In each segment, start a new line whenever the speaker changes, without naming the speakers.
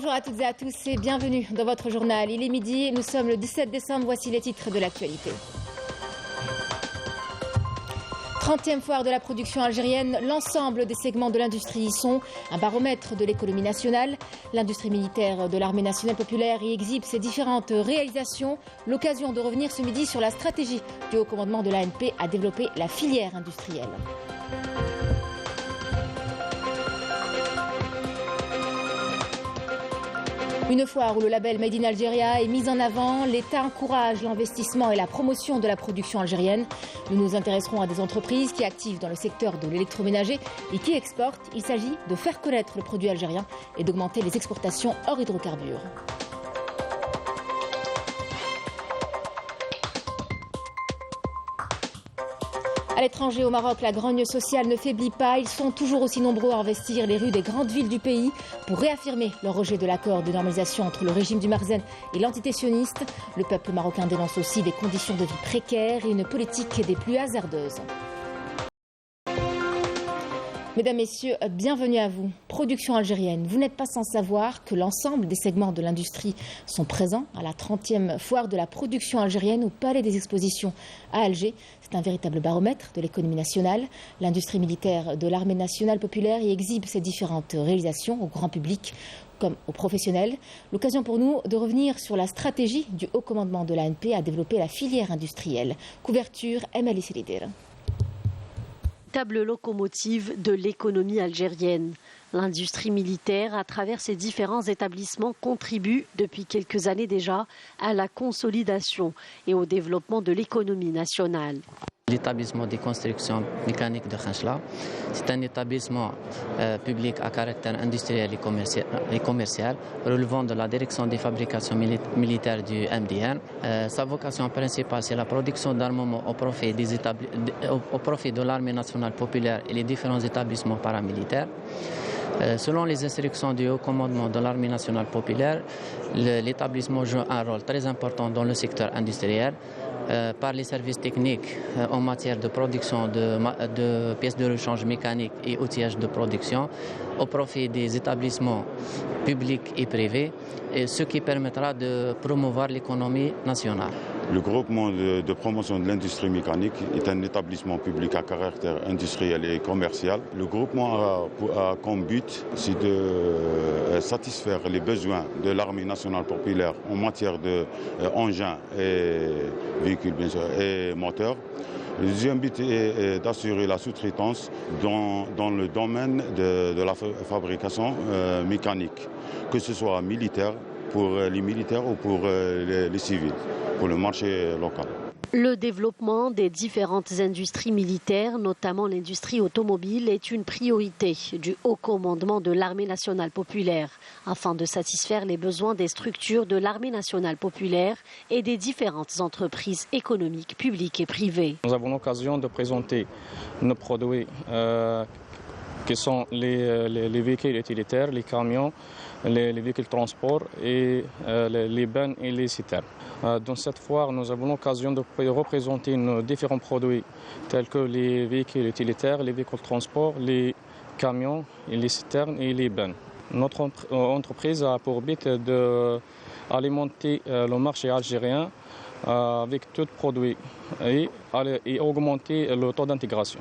Bonjour à toutes et à tous et bienvenue dans votre journal. Il est midi, nous sommes le 17 décembre, voici les titres de l'actualité. 30e foire de la production algérienne, l'ensemble des segments de l'industrie y sont. Un baromètre de l'économie nationale. L'industrie militaire de l'armée nationale populaire y exhibe ses différentes réalisations. L'occasion de revenir ce midi sur la stratégie du haut commandement de l'ANP à développer la filière industrielle. Une foire où le label Made in Algeria est mis en avant, l'État encourage l'investissement et la promotion de la production algérienne. Nous nous intéresserons à des entreprises qui activent dans le secteur de l'électroménager et qui exportent. Il s'agit de faire connaître le produit algérien et d'augmenter les exportations hors hydrocarbures. À l'étranger, au Maroc, la grogne sociale ne faiblit pas. Ils sont toujours aussi nombreux à investir les rues des grandes villes du pays pour réaffirmer leur rejet de l'accord de normalisation entre le régime du Marzem et l'entité sioniste. Le peuple marocain dénonce aussi des conditions de vie précaires et une politique des plus hasardeuses. Mesdames, Messieurs, bienvenue à vous. Production algérienne, vous n'êtes pas sans savoir que l'ensemble des segments de l'industrie sont présents à la 30e foire de la production algérienne au Palais des Expositions à Alger. C'est un véritable baromètre de l'économie nationale. L'industrie militaire de l'armée nationale populaire y exhibe ses différentes réalisations au grand public comme aux professionnels. L'occasion pour nous de revenir sur la stratégie du haut commandement de l'ANP à développer la filière industrielle. Couverture Emily Selider.
Véritable locomotive de l'économie algérienne. L'industrie militaire, à travers ses différents établissements, contribue depuis quelques années déjà à la consolidation et au développement de l'économie nationale.
L'établissement des constructions mécaniques de Khenchela, c'est un établissement public à caractère industriel et commercial relevant de la direction des fabrications militaires du MDN. Sa vocation principale, c'est la production d'armement au profit de l'armée nationale populaire et les différents établissements paramilitaires. Selon les instructions du haut commandement de l'armée nationale populaire, l'établissement joue un rôle très important dans le secteur industriel. Par les services techniques en matière de production de pièces de rechange mécaniques et outillage de production au profit des établissements publics et privés, et ce qui permettra de promouvoir l'économie nationale.
Le groupement de promotion de l'industrie mécanique est un établissement public à caractère industriel et commercial. Le groupement a comme but de satisfaire les besoins de l'armée nationale populaire en matière d'engins et véhicules bien sûr, et moteurs. Le deuxième but est d'assurer la sous-traitance dans le domaine de la fabrication mécanique, que ce soit militaire, pour les militaires ou pour les civils, pour le marché local.
Le développement des différentes industries militaires, notamment l'industrie automobile, est une priorité du haut commandement de l'armée nationale populaire, afin de satisfaire les besoins des structures de l'armée nationale populaire et des différentes entreprises économiques, publiques et privées.
Nous avons l'occasion de présenter nos produits qui sont les véhicules utilitaires, les camions, les véhicules de transport et les bennes et les citernes. Dans cette foire, nous avons l'occasion de représenter nos différents produits tels que les véhicules utilitaires, les véhicules de transport, les camions, et les citernes et les bennes. Notre entreprise a pour but d'alimenter le marché algérien avec tout produit et augmenter le taux d'intégration.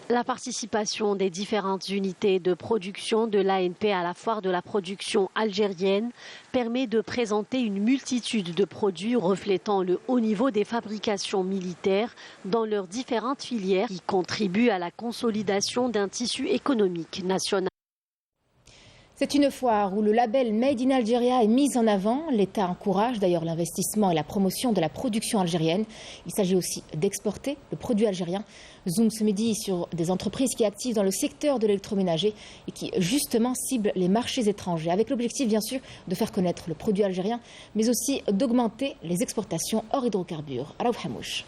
La participation des différentes unités de production de l'ANP à la foire de la production algérienne permet de présenter une multitude de produits reflétant le haut niveau des fabrications militaires dans leurs différentes filières qui contribuent à la consolidation d'un tissu économique national.
C'est une foire où le label Made in Algeria est mis en avant. L'État encourage d'ailleurs l'investissement et la promotion de la production algérienne. Il s'agit aussi d'exporter le produit algérien. Zoom ce midi sur des entreprises qui activent dans le secteur de l'électroménager et qui justement ciblent les marchés étrangers, avec l'objectif bien sûr de faire connaître le produit algérien, mais aussi d'augmenter les exportations hors hydrocarbures. Raouf Hamouche.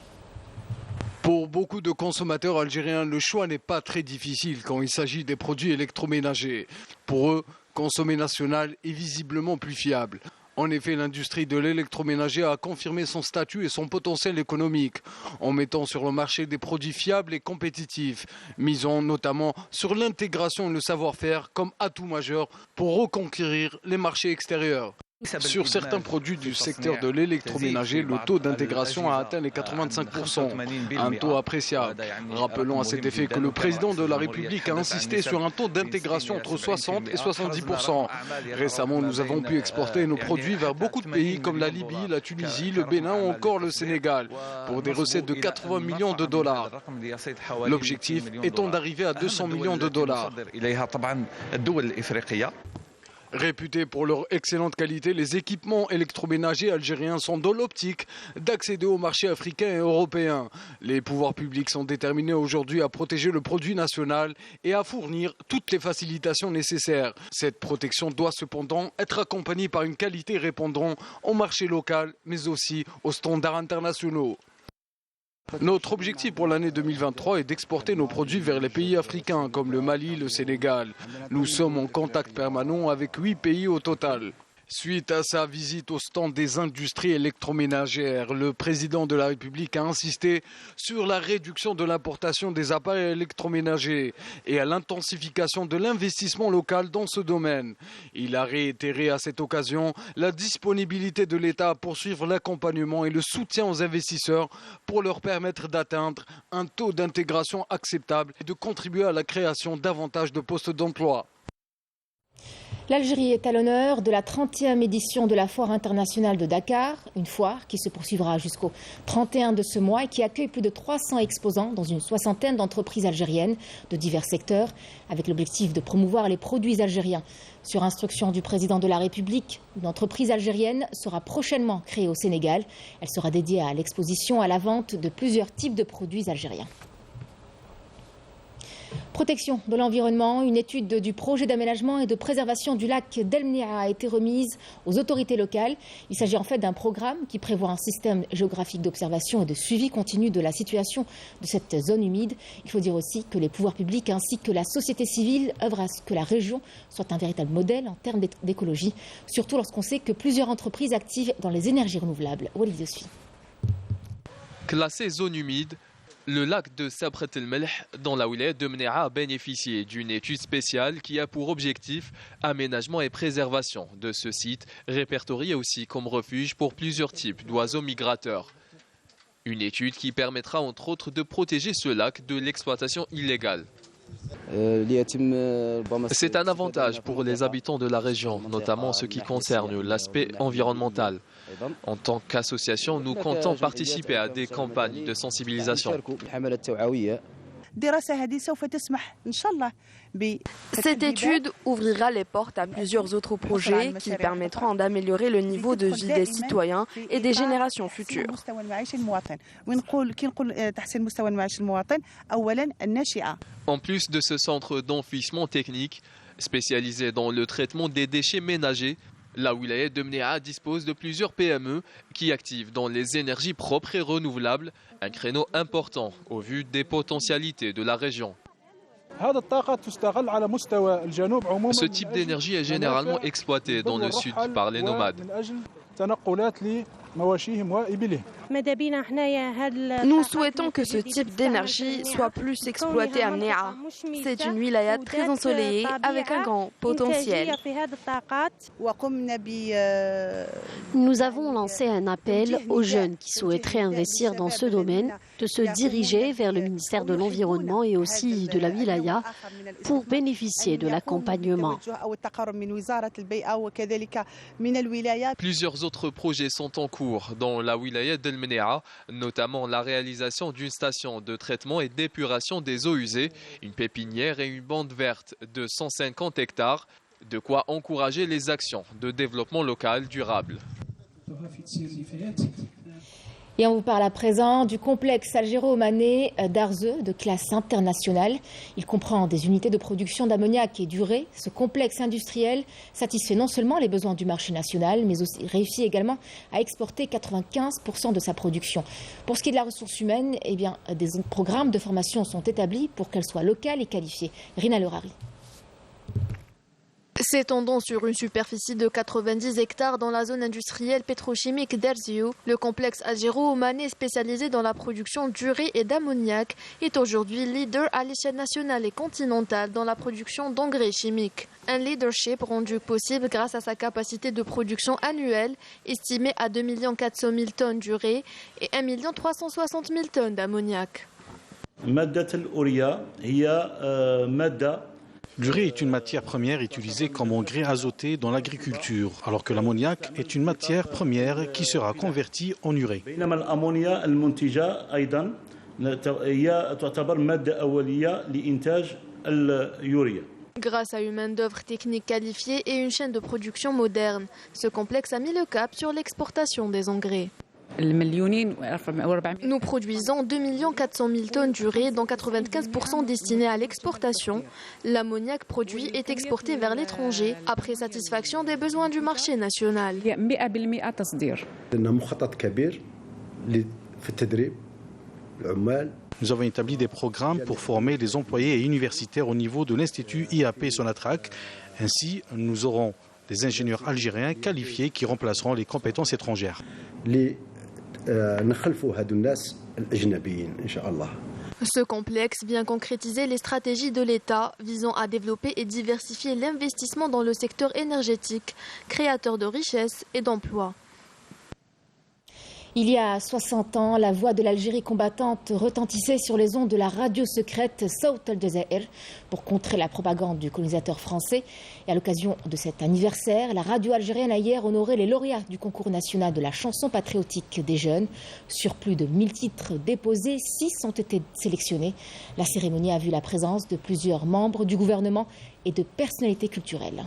Pour beaucoup de consommateurs algériens, le choix n'est pas très difficile quand il s'agit des produits électroménagers. Pour eux, consommer national est visiblement plus fiable. En effet, l'industrie de l'électroménager a confirmé son statut et son potentiel économique en mettant sur le marché des produits fiables et compétitifs, misant notamment sur l'intégration et le savoir-faire comme atout majeur pour reconquérir les marchés extérieurs. Sur certains produits du secteur de l'électroménager, le taux d'intégration a atteint les 85%, un taux appréciable. Rappelons à cet effet que le président de la République a insisté sur un taux d'intégration entre 60 et 70%. Récemment, nous avons pu exporter nos produits vers beaucoup de pays comme la Libye, la Tunisie, le Bénin ou encore le Sénégal, pour des recettes de 80 millions de dollars. L'objectif étant d'arriver à 200 millions de dollars. Réputés pour leur excellente qualité, les équipements électroménagers algériens sont dans l'optique d'accéder au marché africain et européen. Les pouvoirs publics sont déterminés aujourd'hui à protéger le produit national et à fournir toutes les facilitations nécessaires. Cette protection doit cependant être accompagnée par une qualité répondant au marché local, mais aussi aux standards internationaux. Notre objectif pour l'année 2023 est d'exporter nos produits vers les pays africains comme le Mali, le Sénégal. Nous sommes en contact permanent avec 8 pays au total. Suite à sa visite au stand des industries électroménagères, le président de la République a insisté sur la réduction de l'importation des appareils électroménagers et à l'intensification de l'investissement local dans ce domaine. Il a réitéré à cette occasion la disponibilité de l'État à poursuivre l'accompagnement et le soutien aux investisseurs pour leur permettre d'atteindre un taux d'intégration acceptable et de contribuer à la création davantage de postes d'emploi.
L'Algérie est à l'honneur de la 30e édition de la Foire internationale de Dakar, une foire qui se poursuivra jusqu'au 31 de ce mois et qui accueille plus de 300 exposants dans une soixantaine d'entreprises algériennes de divers secteurs, avec l'objectif de promouvoir les produits algériens. Sur instruction du président de la République, une entreprise algérienne sera prochainement créée au Sénégal. Elle sera dédiée à l'exposition, à la vente de plusieurs types de produits algériens. Protection de l'environnement, une étude du projet d'aménagement et de préservation du lac d'El Mnia a été remise aux autorités locales. Il s'agit en fait d'un programme qui prévoit un système géographique d'observation et de suivi continu de la situation de cette zone humide. Il faut dire aussi que les pouvoirs publics ainsi que la société civile œuvrent à ce que la région soit un véritable modèle en termes d'écologie, surtout lorsqu'on sait que plusieurs entreprises actives dans les énergies renouvelables. Walid Yosfi.
Classé zone humide, le lac de Sabret el-Melh dans la wilaya de Mnia a bénéficié d'une étude spéciale qui a pour objectif aménagement et préservation de ce site, répertorié aussi comme refuge pour plusieurs types d'oiseaux migrateurs. Une étude qui permettra entre autres de protéger ce lac de l'exploitation illégale. C'est un avantage pour les habitants de la région, notamment en ce qui concerne l'aspect environnemental. En tant qu'association, nous comptons participer à des campagnes de sensibilisation.
Cette étude ouvrira les portes à plusieurs autres projets qui permettront d'améliorer le niveau de vie des citoyens et des générations futures.
En plus de ce centre d'enfouissement technique spécialisé dans le traitement des déchets ménagers, la wilaya de Mnia dispose de plusieurs PME qui activent dans les énergies propres et renouvelables, un créneau important au vu des potentialités de la région. Ce type d'énergie est généralement exploité dans le sud par les nomades.
Nous souhaitons que ce type d'énergie soit plus exploité à Mnia. C'est une wilaya très ensoleillée avec un grand potentiel.
Nous avons lancé un appel aux jeunes qui souhaiteraient investir dans ce domaine de se diriger vers le ministère de l'Environnement et aussi de la wilaya pour bénéficier de l'accompagnement.
Plusieurs autres projets sont en cours dans la wilaya d'El Mnia, notamment la réalisation d'une station de traitement et d'épuration des eaux usées, une pépinière et une bande verte de 150 hectares, de quoi encourager les actions de développement local durable.
Et on vous parle à présent du complexe algéro-omanais d'Arzeu de classe internationale. Il comprend des unités de production d'ammoniac et d'urée. Ce complexe industriel satisfait non seulement les besoins du marché national, mais aussi réussit également à exporter 95% de sa production. Pour ce qui est de la ressource humaine, eh bien, des programmes de formation sont établis pour qu'elle soit locale et qualifiée. Rina Lerari.
S'étendant sur une superficie de 90 hectares dans la zone industrielle pétrochimique d'Erziou, le complexe algéro-omanais spécialisé dans la production d'urée et d'ammoniac est aujourd'hui leader à l'échelle nationale et continentale dans la production d'engrais chimiques. Un leadership rendu possible grâce à sa capacité de production annuelle estimée à 2 400 000 tonnes d'urée et 1 360 000 tonnes d'ammoniac.
L'urée est une matière première utilisée comme engrais azoté dans l'agriculture, alors que l'ammoniac est une matière première qui sera convertie en urée.
Grâce à une main-d'œuvre technique qualifiée et une chaîne de production moderne, ce complexe a mis le cap sur l'exportation des engrais. Nous produisons 2 400 000 tonnes d'urée, dont 95% destinées à l'exportation. L'ammoniac produit est exporté vers l'étranger après satisfaction des besoins du marché national.
Nous avons établi des programmes pour former les employés et universitaires au niveau de l'Institut IAP Sonatrach. Ainsi, nous aurons des ingénieurs algériens qualifiés qui remplaceront les compétences étrangères.
Ce complexe vient concrétiser les stratégies de l'État visant à développer et diversifier l'investissement dans le secteur énergétique, créateur de richesses et d'emplois.
Il y a 60 ans, la voix de l'Algérie combattante retentissait sur les ondes de la radio secrète Sawt al-Jazair pour contrer la propagande du colonisateur français. Et à l'occasion de cet anniversaire, la radio algérienne a hier honoré les lauréats du concours national de la chanson patriotique des jeunes. Sur plus de 1000 titres déposés, 6 ont été sélectionnés. La cérémonie a vu la présence de plusieurs membres du gouvernement et de personnalités culturelles.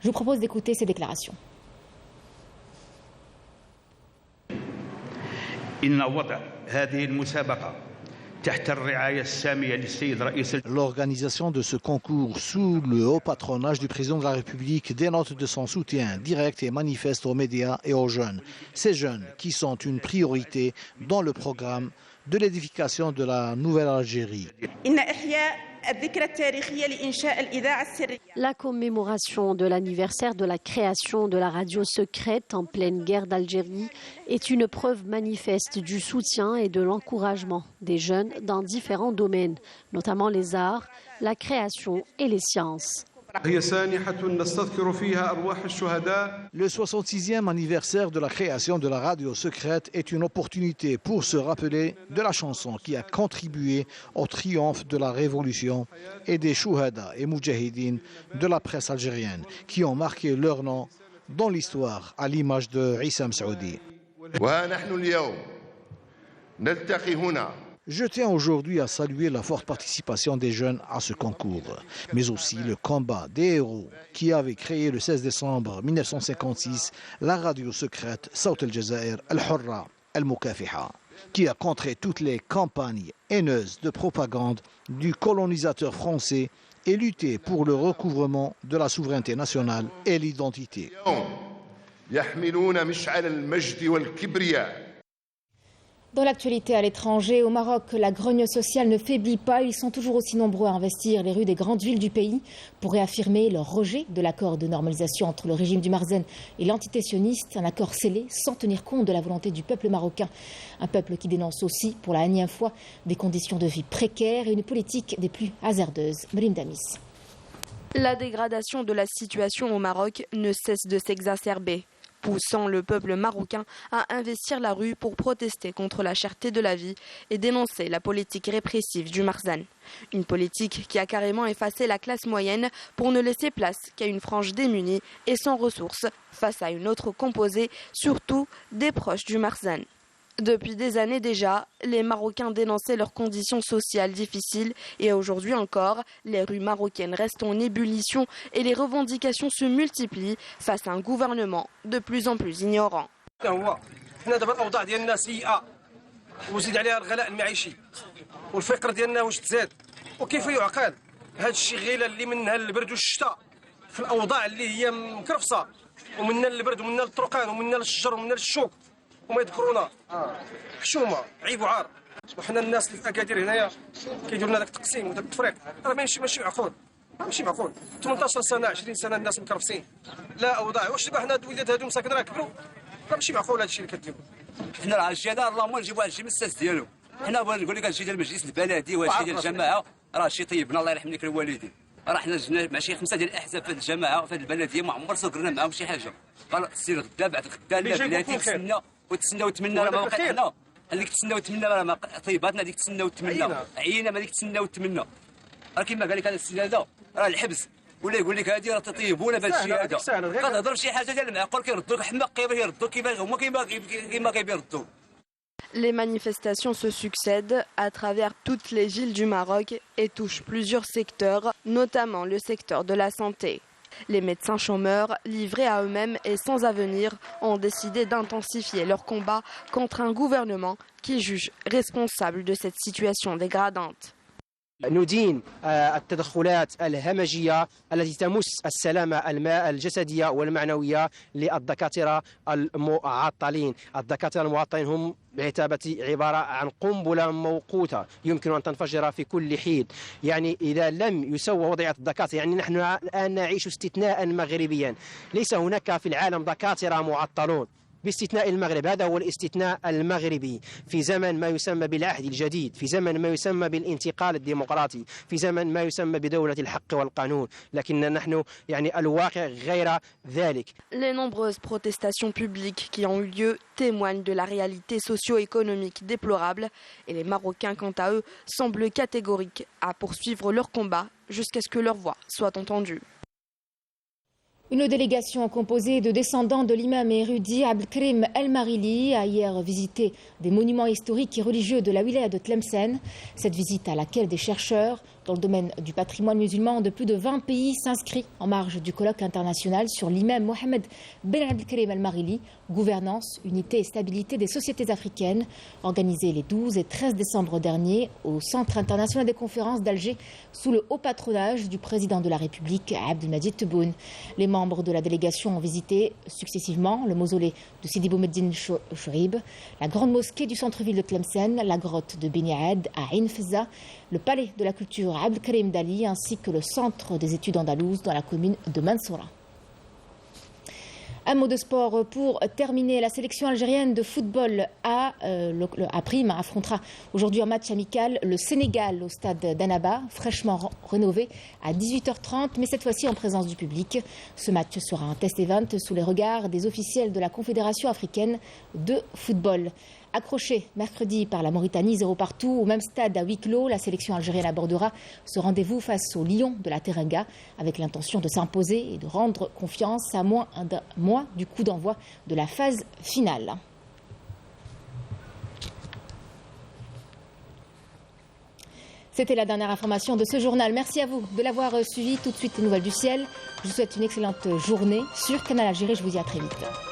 Je vous propose d'écouter ces déclarations.
L'organisation de ce concours sous le haut patronage du président de la République dénote de son soutien direct et manifeste aux médias et aux jeunes. Ces jeunes qui sont une priorité dans le programme de l'édification de la nouvelle Algérie.
La commémoration de l'anniversaire de la création de la radio secrète en pleine guerre d'Algérie est une preuve manifeste du soutien et de l'encouragement des jeunes dans différents domaines, notamment les arts, la création et les sciences.
Le 66e anniversaire de la création de la radio secrète est une opportunité pour se rappeler de la chanson qui a contribué au triomphe de la révolution et des chouhada et moudjahidines de la presse algérienne qui ont marqué leur nom dans l'histoire à l'image de Issam Saoudi. Je tiens aujourd'hui à saluer la forte participation des jeunes à ce concours, mais aussi le combat des héros qui avaient créé le 16 décembre 1956 la radio secrète Sawt al-Jazair al-Hurra al-Mukafiha, qui a contré toutes les campagnes haineuses de propagande du colonisateur français et lutté pour le recouvrement de la souveraineté nationale et l'identité.
Dans l'actualité à l'étranger, au Maroc, la grogne sociale ne faiblit pas. Ils sont toujours aussi nombreux à investir les rues des grandes villes du pays pour réaffirmer leur rejet de l'accord de normalisation entre le régime du Marzen et l'entité sioniste, un accord scellé sans tenir compte de la volonté du peuple marocain. Un peuple qui dénonce aussi, pour la énième fois, des conditions de vie précaires et une politique des plus hasardeuses. Mrim Damis.
La dégradation de la situation au Maroc ne cesse de s'exacerber, poussant le peuple marocain à investir la rue pour protester contre la cherté de la vie et dénoncer la politique répressive du Marzen. Une politique qui a carrément effacé la classe moyenne pour ne laisser place qu'à une frange démunie et sans ressources face à une autre composée, surtout des proches du Marzen. Depuis des années déjà, les Marocains dénonçaient leurs conditions sociales difficiles et aujourd'hui encore, les rues marocaines restent en ébullition et les revendications se multiplient face à un gouvernement de plus en plus ignorant.
وما يذكرونا حشومه عيب وعار وحنا الناس اللي في اكادير هنايا كيديروا لنا داك التقسيم وداك التفريق راه ماشي معقول ماشي معقول 18 سنه 20 سنه الناس مكرفسين لا اوضاع واش دابا حنا الوليدات هادو مساكن راه كبروا راه ماشي معقول هادشي اللي كديروا
حنا راه الجدار اللهم نجيبوا هادشي من الساس ديالو حنا بغينا نقول لك هادشي ديال المجلس البلدي وهادشي ديال الجماعه راه شي طيبنا الله يرحم لك الوالدين راه حنا جبنا مع شي 5 ديال الاحزاب في الجماعه في البلديه ما عمر سكرنا معاهم شي حاجه قال سير غدا بعد غدا لا بلاتي تسنى وتمنى راه ما وقع حنا هذيك تسنى وتمنى راه ما طيباتنا هذيك تسنى وتمنى عينا ما هذيك تسنى وتمنى راه كيما قال لك هذا السيد هذا راه الحبس ولا يقول لك هذه راه تطيبونا بهذا الشيء هذا كتهضر شي حاجه ديال المعقول كيردوك حماق كيردوا كيما هما كيما كيردوا.
Les manifestations se succèdent à travers toutes les villes du Maroc et touchent plusieurs secteurs, notamment le secteur de la santé. Les médecins chômeurs, livrés à eux-mêmes et sans avenir, ont décidé d'intensifier leur combat contre un gouvernement qui juge responsable de cette situation dégradante.
ندين التدخلات الهمجية التي تمس السلامة الجسدية والمعنوية للدكاترة المعطلين. الدكاترة المعطلين هم بعتابة عبارة عن قنبلة موقوتة يمكن أن تنفجر في كل حين. يعني إذا لم يسوى وضعية الدكاترة يعني نحن الآن نعيش استثناء مغربيا. ليس هناك في العالم دكاترة معطلون باستثناء المغرب. هذا هو الاستثناء المغربي في زمن ما يسمى بالعهد الجديد، في زمن ما يسمى بالانتقال الديمقراطي، في زمن ما يسمى بدولة الحق والقانون، لكن نحن يعني الواقع غير ذلك.
Les nombreuses protestations publiques qui ont eu lieu témoignent de la réalité socio-économique déplorable et les Marocains, quant à eux, semblent catégoriques à poursuivre leur combat jusqu'à ce que leur voix soit entendue.
Une délégation composée de descendants de l'imam et érudit Abdelkrim El Marili a hier visité des monuments historiques et religieux de la wilaya de Tlemcen. Cette visite à laquelle des chercheurs dans le domaine du patrimoine musulman de plus de 20 pays s'inscrit en marge du colloque international sur l'imam Mohamed Ben Abdelkrim El Marili, gouvernance, unité et stabilité des sociétés africaines, organisé les 12 et 13 décembre dernier au Centre international des conférences d'Alger sous le haut patronage du président de la République Abdelmadjid Tebboune. Les membres de la délégation ont visité successivement le mausolée de Sidi Boumediene Chouaib, la grande mosquée du centre-ville de Tlemcen, la grotte de Beni Aed à Ain Feza, le palais de la culture Abdelkarim Dali ainsi que le centre des études andalouses dans la commune de Mansoura. Un mot de sport pour terminer. La sélection algérienne de football A prime affrontera aujourd'hui en match amical le Sénégal au stade d'Annaba, fraîchement rénové à 18h30, mais cette fois-ci en présence du public. Ce match sera un test event sous les regards des officiels de la Confédération africaine de football. Accrochée mercredi par la Mauritanie 0 partout, au même stade à huis clos, la sélection algérienne abordera ce rendez-vous face aux Lions de la Teranga avec l'intention de s'imposer et de rendre confiance à moins d'un mois du coup d'envoi de la phase finale. C'était la dernière information de ce journal. Merci à vous de l'avoir suivi. Tout de suite, les nouvelles du ciel. Je vous souhaite une excellente journée sur Canal Algérie. Je vous dis à très vite.